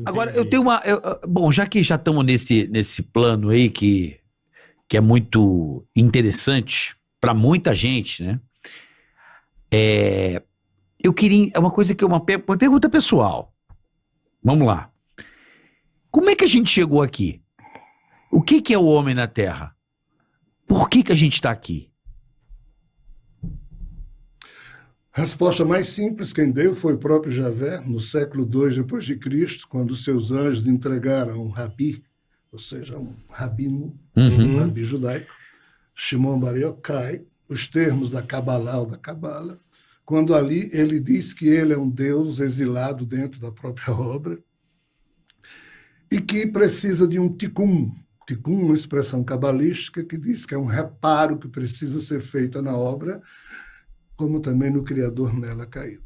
Agora, eu tenho uma... bom, já que já estamos nesse plano aí que é muito interessante para muita gente, né? Eu queria... É uma coisa que uma pergunta pessoal. Vamos lá. Como é que a gente chegou aqui? O que é o homem na Terra? Por que a gente está aqui? A resposta mais simples quem deu foi o próprio Javé, no século II depois de Cristo, quando seus anjos entregaram um rabi, ou seja, um rabino, um rabi judaico, Shimon Bar Yochai, os termos da Kabbalah ou da Cabala, quando ali ele diz que ele é um Deus exilado dentro da própria obra e que precisa de um tikkun. Tikkun, uma expressão cabalística que diz que é um reparo que precisa ser feito na obra, como também no Criador nela caído.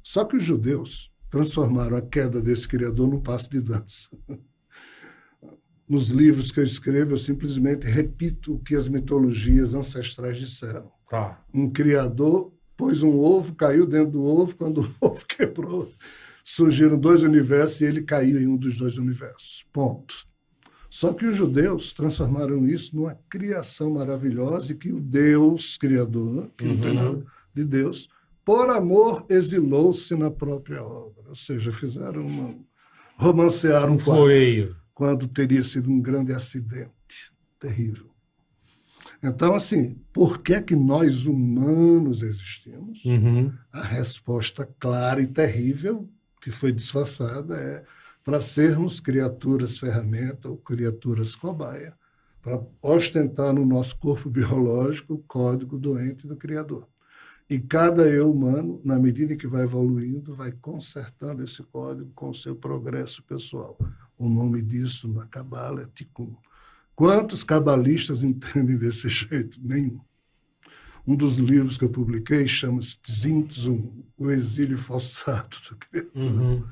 Só que os judeus transformaram a queda desse Criador num passo de dança. Nos livros que eu escrevo, eu simplesmente repito o que as mitologias ancestrais disseram. Tá. Um Criador pôs um ovo, caiu dentro do ovo, quando o ovo quebrou, surgiram dois universos e ele caiu em um dos dois universos. Ponto. Só que os judeus transformaram isso numa criação maravilhosa e que o Deus Criador, que não tem nada de Deus, por amor exilou-se na própria obra. Ou seja, romancearam Um floreio. quando teria sido um grande acidente terrível. Então, assim, por que é que nós humanos existimos? A resposta clara e terrível, que foi disfarçada, é para sermos criaturas ferramenta ou criaturas cobaia, para ostentar no nosso corpo biológico o código doente do Criador. E cada eu humano, na medida que vai evoluindo, vai consertando esse código com o seu progresso pessoal. O nome disso na Cabala é Tikkun. Quantos cabalistas entendem desse jeito? Nenhum. Um dos livros que eu publiquei chama-se Tzimtzum, o exílio forçado do Criador.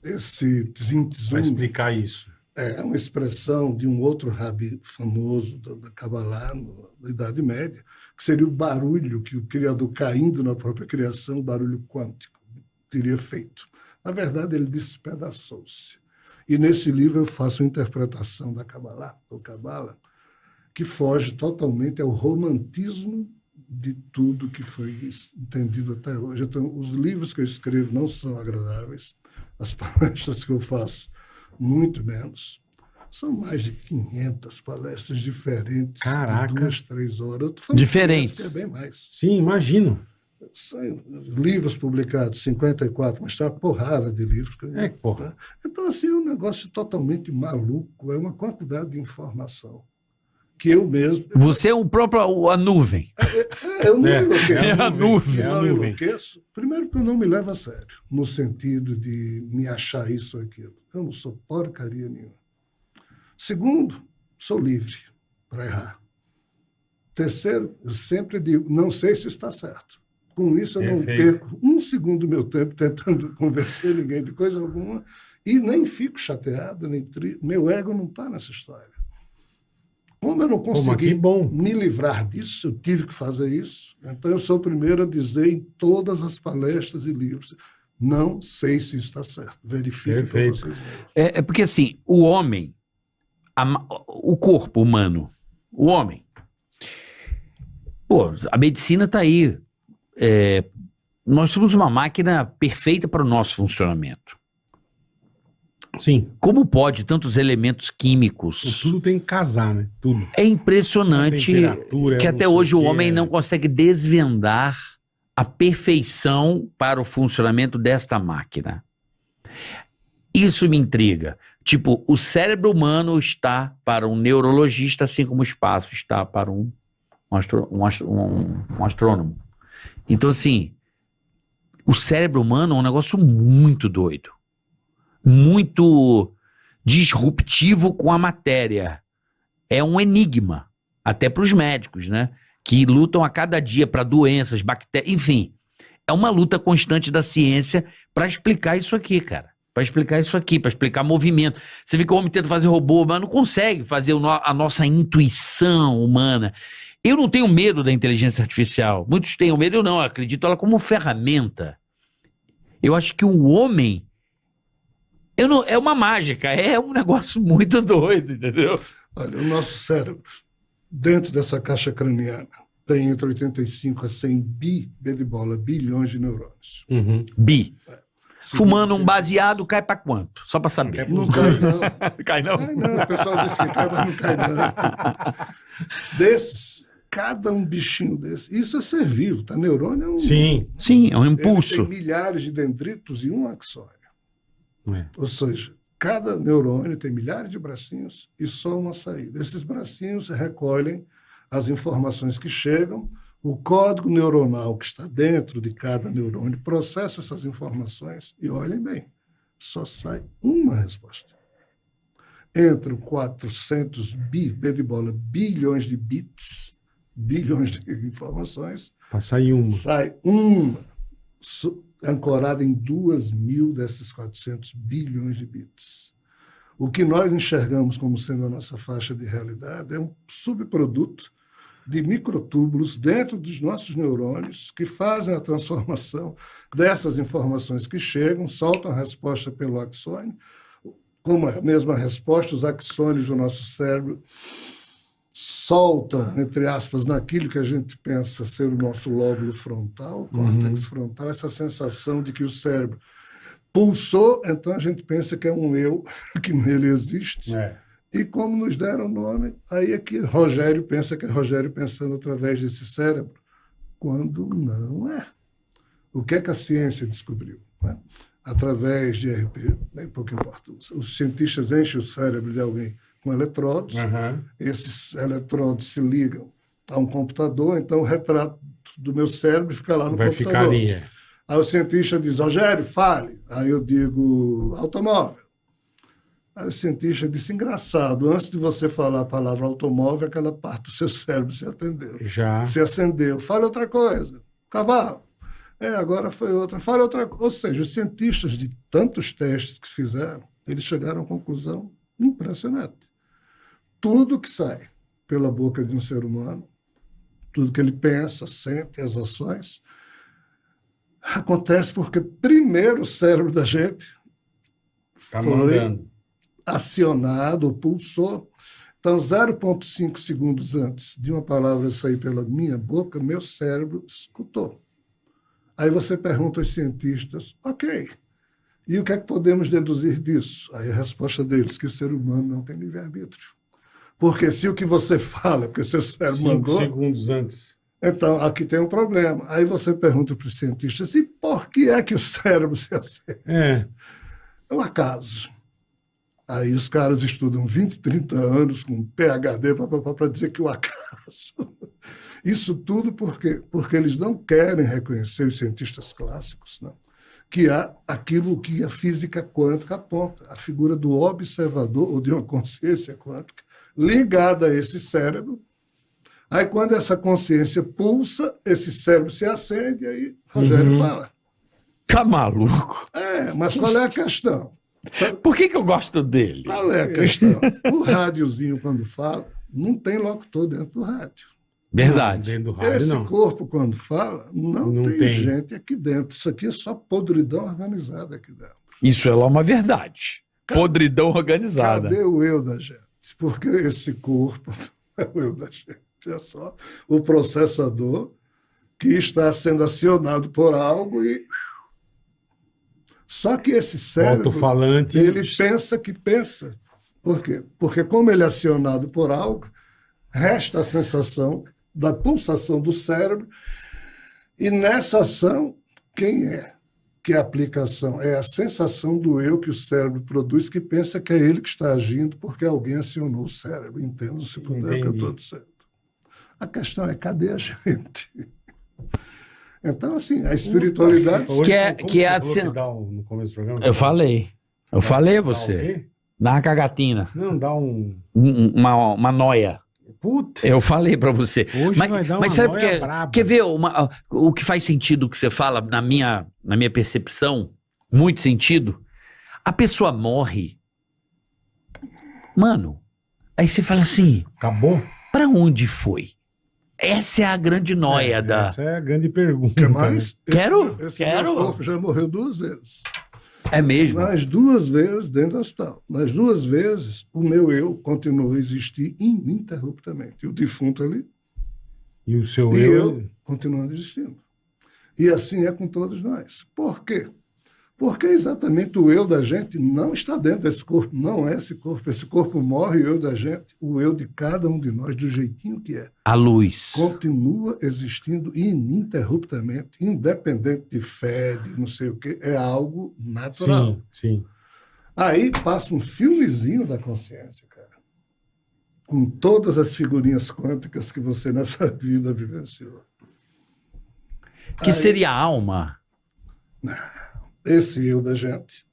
Esse Tzimtzum... Vai explicar isso. É uma expressão de um outro rabi famoso da Kabbalah, da Idade Média, que seria o barulho que o Criador, caindo na própria criação, o barulho quântico, teria feito. Na verdade, ele despedaçou-se. E nesse livro eu faço uma interpretação da Kabbalah, ou Kabbalah, que foge totalmente ao romantismo de tudo que foi entendido até hoje. Então, os livros que eu escrevo não são agradáveis, as palestras que eu faço, muito menos. São mais de 500 palestras diferentes. Caraca. De 2, 3 horas. Eu tô falando Diferentes. que é bem mais. Sim, imagino. São livros publicados, 54, mas tem uma porrada de livros. Porra. Então, assim, é um negócio totalmente maluco. É uma quantidade de informação que eu mesmo... Você é o próprio... a nuvem. Eu não enlouqueço. É a nuvem. Eu não enlouqueço. Primeiro que eu não me levo a sério, no sentido de me achar isso ou aquilo. Eu não sou porcaria nenhuma. Segundo, sou livre para errar. Terceiro, eu sempre digo, não sei se está certo. Com isso, eu não perco um segundo do meu tempo tentando convencer ninguém de coisa alguma e nem fico chateado, nem triste. Meu ego não está nessa história. Como eu não consegui me livrar disso, eu tive que fazer isso. Então, eu sou o primeiro a dizer em todas as palestras e livros, não sei se isso está certo. Verifiquem para vocês mesmos. É porque, assim, o homem, o corpo humano, o homem, pô, a medicina está aí. Nós somos uma máquina perfeita para o nosso funcionamento. Sim. Como pode tantos elementos químicos? Tudo tem que casar, né? Tudo. É impressionante que até hoje o homem não consegue desvendar a perfeição para o funcionamento desta máquina. Isso me intriga. Tipo, o cérebro humano está para um neurologista, assim como o espaço está para um astrônomo. Então, assim, o cérebro humano é um negócio muito doido. Muito disruptivo com a matéria. É um enigma, até para os médicos, né? Que lutam a cada dia para doenças, bactérias, enfim. É uma luta constante da ciência para explicar isso aqui, cara. Para explicar isso aqui, para explicar movimento. Você vê que o homem tenta fazer robô, mas não consegue fazer a nossa intuição humana. Eu não tenho medo da inteligência artificial. Muitos têm medo, eu não. Eu acredito ela como ferramenta. Eu acho que o homem É uma mágica, é um negócio muito doido, entendeu? Olha, o nosso cérebro, dentro dessa caixa craniana, tem entre 85 a 100 bilhões de neurônios. Uhum. Fumando um baseado, cai pra quanto? Só pra saber. Não cai, não. Cai não? Cai, não. O pessoal diz que cai, mas não cai, não. Desses, cada um bichinho desse. Isso é ser vivo, tá? Neurônio é um. Sim, é um Ele impulso. tem milhares de dendritos e um axônio. É. Ou seja, cada neurônio tem milhares de bracinhos e só uma saída. Esses bracinhos recolhem as informações que chegam, o código neuronal que está dentro de cada neurônio processa essas informações e, olhem bem, só sai uma resposta. Entre 400 bilhões de bits, bilhões de informações, Passar em uma. sai uma ancorada em 2.000 desses 400 bilhões de bits. O que nós enxergamos como sendo a nossa faixa de realidade é um subproduto de microtúbulos dentro dos nossos neurônios que fazem a transformação dessas informações que chegam, soltam a resposta pelo axônio. Como a mesma resposta, os axônios do nosso cérebro soltam, entre aspas, naquilo que a gente pensa ser o nosso lóbulo frontal, o córtex frontal, essa sensação de que o cérebro pulsou, então a gente pensa que é um eu, que nele existe. E como nos deram o nome, aí é que Rogério pensa que é Rogério pensando através desse cérebro, quando não é. O que é que a ciência descobriu? Né? Através de RP, bem pouco importa. Os cientistas enchem o cérebro de alguém com eletrodos, esses eletrodos se ligam a um computador, então o retrato do meu cérebro fica lá no computador. Ficar ali, Aí o cientista diz, Rogério, fale. Aí eu digo, automóvel. Aí o cientista disse, engraçado, antes de você falar a palavra automóvel, aquela parte do seu cérebro se atendeu. Se acendeu. Fale outra coisa. Cavalo. Agora foi outra. Fale outra coisa. Ou seja, os cientistas de tantos testes que fizeram, eles chegaram a uma conclusão impressionante. Tudo que sai pela boca de um ser humano, tudo que ele pensa, sente, as ações, acontece porque primeiro o cérebro da gente foi acionado, ou pulsou. Então, 0,5 segundos antes de uma palavra sair pela minha boca, meu cérebro escutou. Aí você pergunta aos cientistas, ok, e o que é que podemos deduzir disso? Aí a resposta deles, que o ser humano não tem livre-arbítrio. Porque se o que você fala, porque seu cérebro mandou... 5 segundos antes. Então, aqui tem um problema. Aí você pergunta para os cientistas, e por que é que o cérebro se acende? É um acaso. Aí os caras estudam 20, 30 anos com PhD para dizer que o acaso... Isso tudo porque eles não querem reconhecer, os cientistas clássicos, né, que há aquilo que a física quântica aponta, a figura do observador ou de uma consciência quântica ligada a esse cérebro. Aí, quando essa consciência pulsa, esse cérebro se acende, aí Rogério fala. Tá maluco? Mas qual é a questão? Por que eu gosto dele? Qual é a questão? O rádiozinho, quando fala, não tem locutor dentro do rádio. Verdade. Não, do rádio, esse não. corpo, quando fala, não tem gente aqui dentro. Isso aqui é só podridão organizada aqui dentro. Isso é lá uma verdade. Podridão organizada. Cadê o eu da gente? Porque esse corpo não é o eu da gente. É só o processador que está sendo acionado por algo e... Só que esse cérebro, ele pensa que pensa. Por quê? Porque como ele é acionado por algo, resta a sensação da pulsação do cérebro e nessa ação, quem é que a aplicação? É a sensação do eu que o cérebro produz que pensa que é ele que está agindo porque alguém acionou o cérebro. Entendo se puder o que eu estou dizendo. A questão é, cadê a gente? Então, assim, a espiritualidade... Que é assim... no começo do programa? Eu falei a você. Dá uma cagatina. Não, dá uma noia. Puta. Eu falei pra você. Hoje vai dar uma mas sabe noia porque, braba. quer ver o que faz sentido o que você fala, na minha percepção, muito sentido? A pessoa morre. Mano, aí você fala assim... Acabou? Pra onde foi? Essa é a grande noia da... Essa é a grande pergunta. Mas Quero. Meu corpo já morreu 2 vezes. É mesmo? Nas 2 vezes dentro do hospital. Nas 2 vezes, o meu eu continuou a existir ininterruptamente. E o defunto ali, E o seu e eu. eu continuando existindo. E assim é com todos nós. Por quê? Porque exatamente o eu da gente não está dentro desse corpo, não é esse corpo. Esse corpo morre, o eu da gente, o eu de cada um de nós, do jeitinho que é, A luz. continua existindo ininterruptamente, independente de fé, de não sei o quê, é algo natural. Sim, sim. Aí passa um filmezinho da consciência, cara, com todas as figurinhas quânticas que você nessa vida vivenciou. Que seria a alma. Esse eu da gente,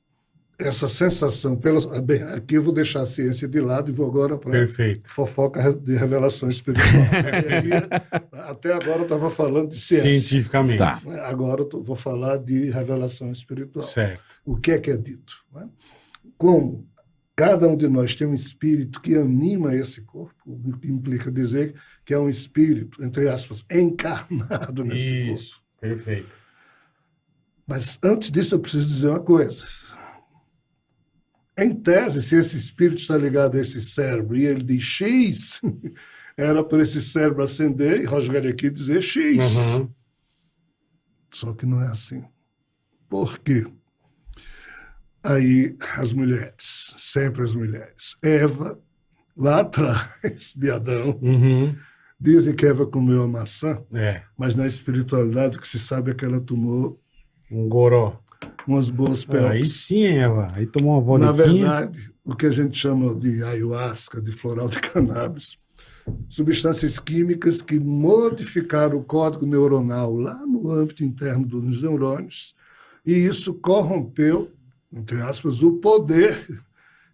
essa sensação, bem, aqui eu vou deixar a ciência de lado e vou agora para Perfeito. fofoca de revelação espiritual. Aqui, até agora eu estava falando de ciência. Cientificamente. Tá. Agora eu vou falar de revelação espiritual. Certo. O que é dito? Né? Como cada um de nós tem um espírito que anima esse corpo, o que implica dizer que é um espírito, entre aspas, encarnado nesse corpo. Isso. Perfeito. Mas antes disso eu preciso dizer uma coisa. Em tese, se esse espírito está ligado a esse cérebro e ele diz X, era para esse cérebro acender e Rogério aqui dizer X. Uhum. Só que não é assim. Por quê? Aí as mulheres, sempre as mulheres. Eva, lá atrás de Adão, Uhum. dizem que Eva comeu a maçã, É. mas na espiritualidade o que se sabe é que ela tomou Um goró. umas boas Aí pelpes. sim, Eva. Aí tomou uma Na vodquinha. verdade, o que a gente chama de ayahuasca, de floral de cannabis, substâncias químicas que modificaram o código neuronal lá no âmbito interno dos neurônios, e isso corrompeu, entre aspas, o poder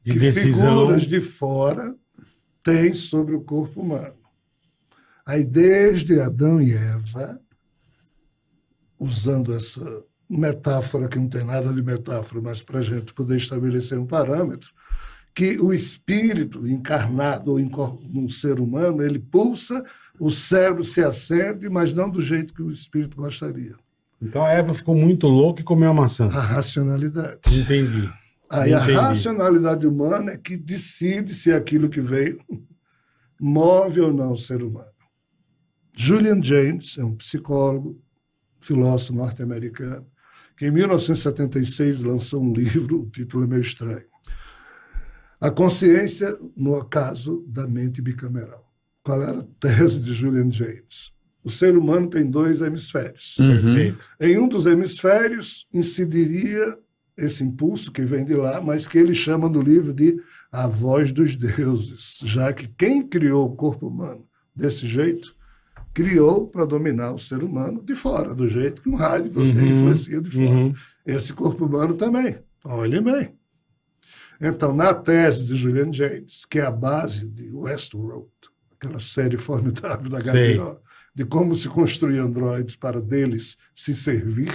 De que decisão. figuras de fora têm sobre o corpo humano. Aí, desde Adão e Eva, usando essa metáfora, que não tem nada de metáfora, mas para a gente poder estabelecer um parâmetro, que o espírito encarnado ou num ser humano, ele pulsa, o cérebro se acende, mas não do jeito que o espírito gostaria. Então a Eva ficou muito louca e comeu a maçã. A racionalidade. Entendi. Aí a Entendi. racionalidade humana é que decide se aquilo que veio move ou não o ser humano. Julian Jaynes é um psicólogo, filósofo norte-americano, que em 1976 lançou um livro, o título é meio estranho, A Consciência no Caso da Mente Bicameral. Qual era a tese de Julian Jaynes? O ser humano tem 2 hemisférios. Perfeito. Em um dos hemisférios incidiria esse impulso que vem de lá, mas que ele chama no livro de a voz dos deuses, já que quem criou o corpo humano desse jeito, criou para dominar o ser humano de fora, do jeito que um rádio você influencia de fora. Uhum. Esse corpo humano também. Olhem bem. Então, na tese de Julian Jaynes, que é a base de Westworld, aquela série formidável da Sei. HBO, de como se construir androides para deles se servir,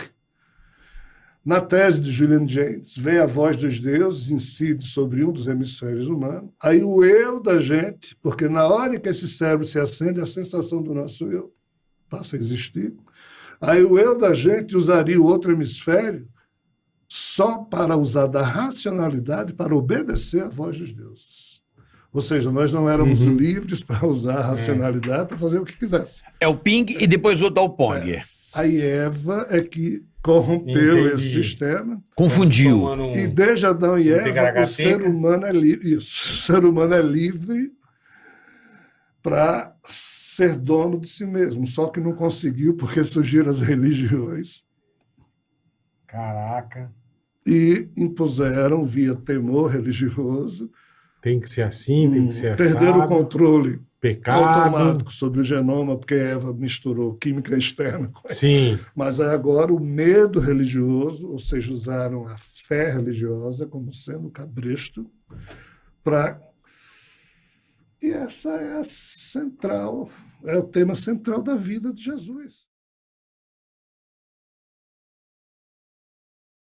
na tese de Julian Jaynes, vem a voz dos deuses, incide sobre um dos hemisférios humanos, aí o eu da gente, porque na hora que esse cérebro se acende, a sensação do nosso eu passa a existir, aí o eu da gente usaria o outro hemisfério só para usar da racionalidade para obedecer à voz dos deuses. Ou seja, nós não éramos livres para usar a racionalidade para fazer o que quisesse. É o ping e depois o outro dá o pong. Aí Eva é que corrompeu Entendi. esse sistema. Confundiu. Tomando um- E desde Adão e Eva, Teca-teca. o ser humano é livre. Isso. O ser humano é livre para ser dono de si mesmo. Só que não conseguiu porque surgiram as religiões Caraca. e impuseram, via temor religioso, Tem que ser assim, tem que ser perderam o assado. controle Pecado. automático sobre o genoma, porque Eva misturou química externa com ele. Sim. Mas aí agora o medo religioso, ou seja, usaram a fé religiosa como sendo cabresto para... E essa é a central, é o tema central da vida de Jesus.